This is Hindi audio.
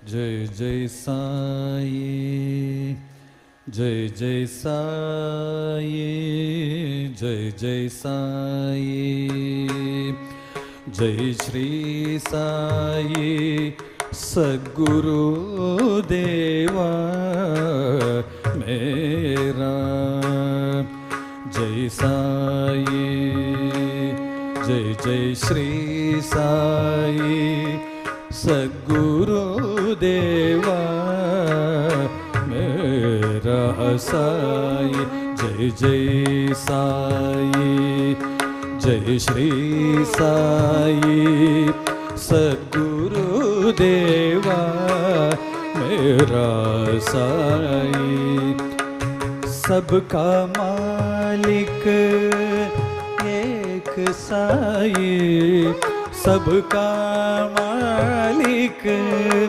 जय जय साई, जय जय साई, जय जय साई, जय श्री साई सद्गुरु देवा मेरा। जय साई, जय जय श्री साई सद्गुरु देवा मेरा साई। जय जय साई, जय श्री साई सद्गुरु देवा मेरा साई। सबका मालिक एक साई, सबका मालिक